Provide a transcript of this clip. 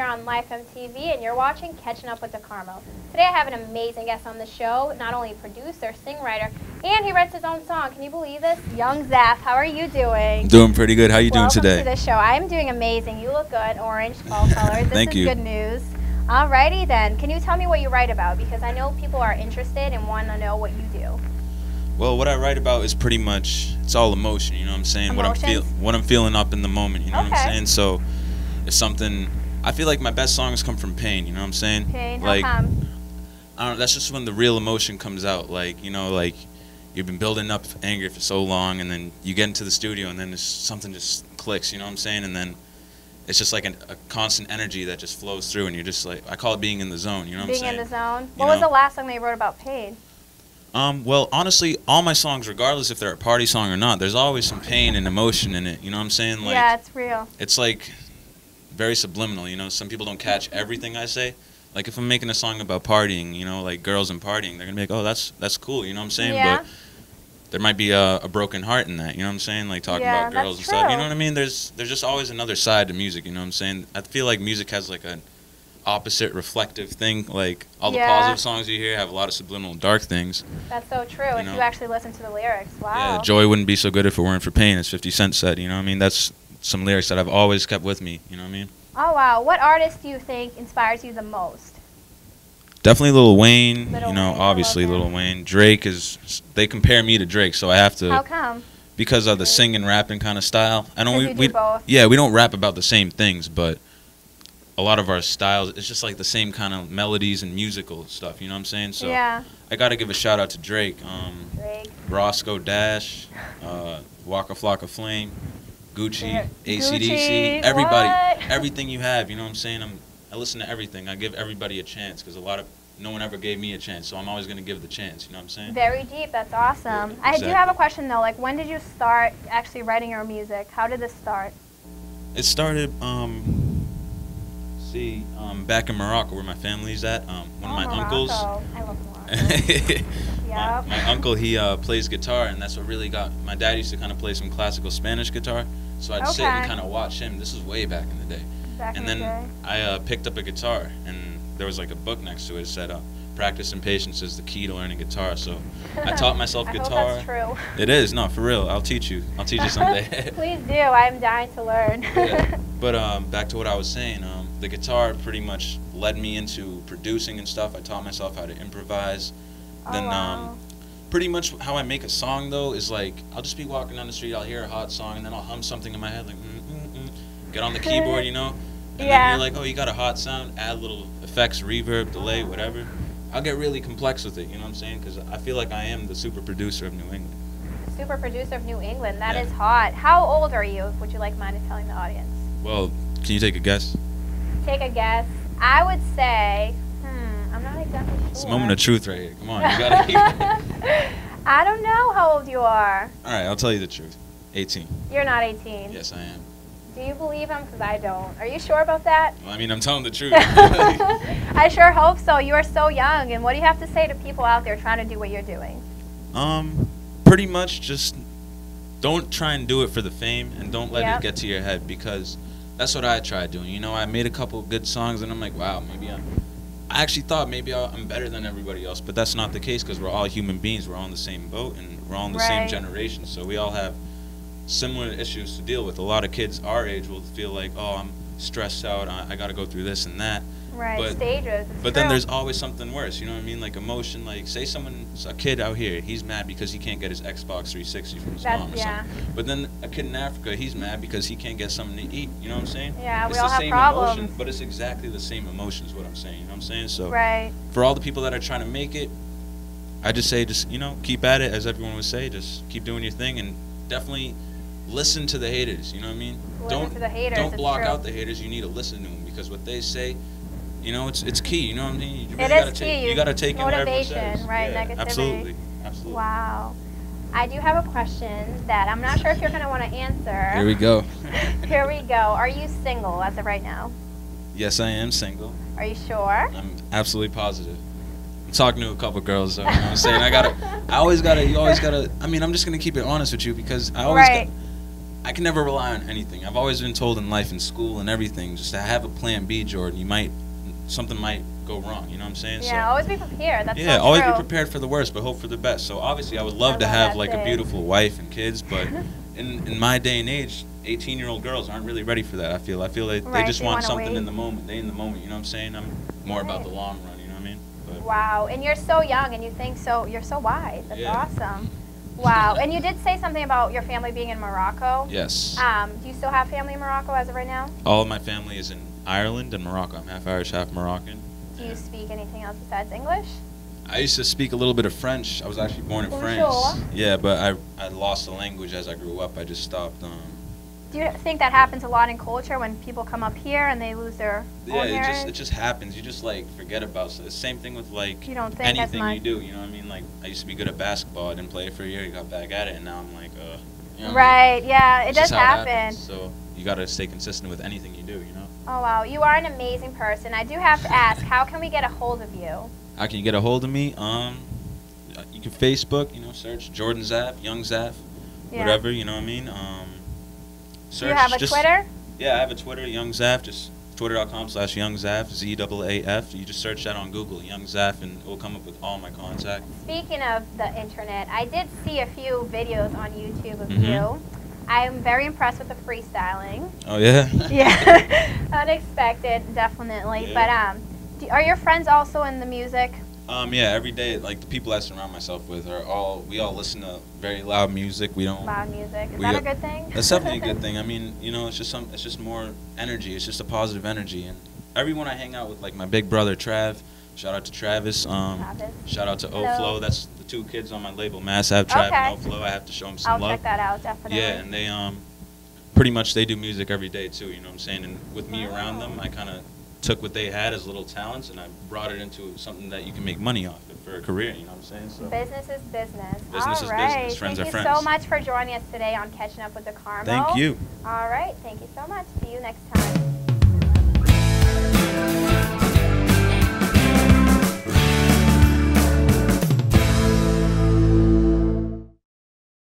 on Life MTV, and you're watching Catching Up with Docarmo. Today I have an amazing guest on the show, not only producer, singwriter, and he writes his own song. Can you believe this? Young Zaaf, how are you doing? I'm doing pretty good. How are you doing today? Welcome to the show. I'm doing aming. You look good. Orange, fall colors. Thank you. This is good news. Alrighty then. Can you tell me what you write about? Because I know people are interested and want to know what you do. Well, what I write about is pretty much, it's all emotion, you know what I'm saying? Emotions? What I'm feeling up in the moment, you know Okay. what I'm saying? So it's something, I feel like my best songs come from pain, you know what I'm saying? Pain, like, how come? I don't know, that's just when the real emotion comes out. Like, you know, like you've been building up anger for so long, and then you get into the studio and then something just clicks, you know what I'm saying? And then it's just like a constant energy that just flows through, and you're just like, I call it being in the zone, you know what I'm saying? Being in the zone. What was the last song that you wrote about pain? Well, honestly, all my songs, regardless if they're a party song or not, there's always some pain and emotion in it, you know what I'm saying? Like, Yeah, it's real. it's like very subliminal, you know? Some people don't catch everything I say. Like, if I'm making a song about partying, you know, like girls and partying, they're going to be like, oh, that's cool, you know what I'm saying? Yeah. But there might be a broken heart in that, you know what I'm saying? Like, talking Yeah, about girls and that's stuff, you true. know what I mean? There's just always another side to music, you know what I'm saying? I feel like music has like an opposite reflective thing. Like, all the Yeah. positive songs you hear have a lot of subliminal dark things. That's so true. If know? you actually listen to the lyrics, wow. Yeah, joy wouldn't be so good if it weren't for pain, as 50 Cent said, you know what I mean? That's some lyrics that I've always kept with me, you know what I mean? Oh wow. What artist do you think inspires you the most? Definitely Lil Wayne, Lil you know, Wayne, I obviously love him. Lil Wayne. Drake they compare me to Drake, so I have to, How come? because of the singing, rapping kind of style. I don't, 'Cause you do both. Yeah, we don't rap about the same things, but a lot of our styles, it's just like the same kind of melodies and musical stuff, you know what I'm saying? So Yeah. I got to give a shout out to Drake, Drake. Roscoe Dash, Waka Flocka Flame, Gucci, Yeah. AC/DC, Gucci, everybody, what? everything you have, you know what I'm saying? I listen to everything. I give everybody a chance, because no one ever gave me a chance, so I'm always going to give the chance, you know what I'm saying? Very deep. That's awesome. I do Exactly. have a question though. Like, when did you start actually writing your music? How did this start? It started, back in Morocco, where my family's at. One of my uncles. Morocco. I love Morocco. Yep. My uncle, he plays guitar, and that's what really got. My dad used to kind of play some classical Spanish guitar, so I'd sit and Okay. kind of watch him. This was way back in the day. Back in And the then day. I picked up a guitar, and there was like a book next to it. It said, "Practice and patience is the key to learning guitar." So I taught myself I guitar. hope that's true. It is, no, for real. I'll teach you. I'll teach you someday. Please do. I'm dying to learn. Yeah. But back to what I was saying, the guitar pretty much led me into producing and stuff. I taught myself how to improvise. Oh, Then wow. pretty much how I make a song though is like, I'll just be walking down the street, I'll hear a hot song, and then I'll hum something in my head like get on the keyboard, you know, and Yeah. then you're like, oh, you got a hot sound, add little effects, reverb, delay, whatever. I'll get really complex with it, you know what I'm saying? Because I feel like I am the super producer of New England. Super producer of New England. That Yeah. is hot. How old are you? Would you like mind telling the audience? Well, can you take a guess? Take a guess. I would say, I'm not exactly sure. It's a moment of truth right here. Come on, you gotta. I don't know how old you are. All right, I'll tell you the truth. 18. You're not 18. Yes, I am. Do you believe him? Because I don't. Are you sure about that? Well, I mean, I'm telling the truth. I sure hope so. You are so young. And what do you have to say to people out there trying to do what you're doing? Pretty much just don't try and do it for the fame, and don't let Yep. it get to your head, because that's what I tried doing. You know, I made a couple good songs, and I'm like, wow, I actually thought maybe I'm better than everybody else, but that's not the case, because we're all human beings. We're all in the same boat, and we're all in the same Right. generation, so we all have similar issues to deal with. A lot of kids our age will feel like, oh, I'm stressed out, I got to go through this and that. Right, But- stages. It's But then true. there's always something worse, you know what I mean? Like emotion, like say a kid out here, he's mad because he can't get his Xbox 360 from his mom or yeah. something. But then a kid in Africa, he's mad because he can't get something to eat, you know what I'm saying? Yeah, we it's all the have same problems. emotion, but it's exactly the same emotion is what I'm saying, you know what I'm saying? So Right. for all the people that are trying to make it, I just say you know, keep at it, as everyone would say, just keep doing your thing, and definitely listen to the haters, you know what I mean? Listen to the haters, Don't it's block true. out the haters, you need to listen to them, because what they say, you know, it's key. You know what I mean? You It really is gotta key. You gotta take in what everyone Motivation, says. right, Yeah, negativity. absolutely, absolutely. Wow. I do have a question that I'm not sure if you're going to want to answer. Here we go. Here we go. Are you single as of right now? Yes, I am single. Are you sure? I'm absolutely positive. I'm talking to a couple girls, so, you know what I'm saying? You always gotta, I mean, I'm just gonna keep it honest with you, because I I can never rely on anything. I've always been told in life, in school and everything, just to have a plan B, Jordan. Something might go wrong, you know what I'm saying? Yeah, so, always be prepared. That's yeah, so always true. be prepared for the worst, but hope for the best. So obviously I would love to love have that like a saying. beautiful wife and kids, but in my day and age, 18-year-old girls aren't really ready for that. I feel like they Right, just they want wanna something wait. in the moment. They in the moment, you know what I'm saying? I'm more about Right. the long run, you know what I mean? But, Wow, and you're so young and you think so, you're so wise. That's Yeah. awesome. Wow, and you did say something about your family being in Morocco. yes. Do you still have family in Morocco as of right now? All of my family is in Ireland and Morocco. I'm half Irish, half Moroccan. Do you speak anything else besides English? I used to speak a little bit of French. I was actually born in France. Bonjour. Yeah, but I lost the language as I grew up. I just stopped. Do you think that happens a lot in culture when people come up here and they lose their Yeah, own it heritage? just happens. You just like forget about it. Same thing with like You don't think as anything much. you do. You know what I mean? Like I used to be good at basketball. I didn't play it for a year. Got back at it, and now I'm like, you know, Right, yeah, it it's does just how it happen. happens. So you gotta stay consistent with anything you do. You know. Oh, wow, you are an amazing person. I do have to ask, how can we get a hold of you? How can you get a hold of me? You can Facebook. You know, search Jordan Zaaf, Young Zaaf, Yeah. whatever. You know what I mean? Do Search. you have a just, Twitter? Yeah, I have a Twitter, Young Zaaf. Just twitter.com/YoungZaaf, ZAAF. You just search that on Google, Young Zaaf, and it will come up with all my contact. Speaking of the internet, I did see a few videos on YouTube of Mhm. you. I am very impressed with the freestyling. Oh yeah. Yeah, unexpected, definitely. Yeah. But are your friends also in the music? Yeah, every day, like the people I surround myself with we all listen to very loud music. We don't. Loud music. Is We that a got- good thing? That's definitely a good thing. I mean, you know, it's just more energy. It's just a positive energy, and everyone I hang out with, like my big brother Trav. Shout out to Travis. Travis. Shout out to Hello. Oflo. That's the two kids on my label, Mass Have Trav Okay. and Oflo. I have to show them some I'll love. check that out, definitely. Yeah, and they pretty much they do music every day too. You know what I'm saying? And with me around them, Wow. I kind of took what they had as little talents and I brought it into something that you can make money off it for a career. You know what I'm saying? So Business is business. Business All is right. business. Friends Thank are you friends. so much for joining us today on Catching Up with Docarmo. thank you. All right. Thank you so much. See you next time.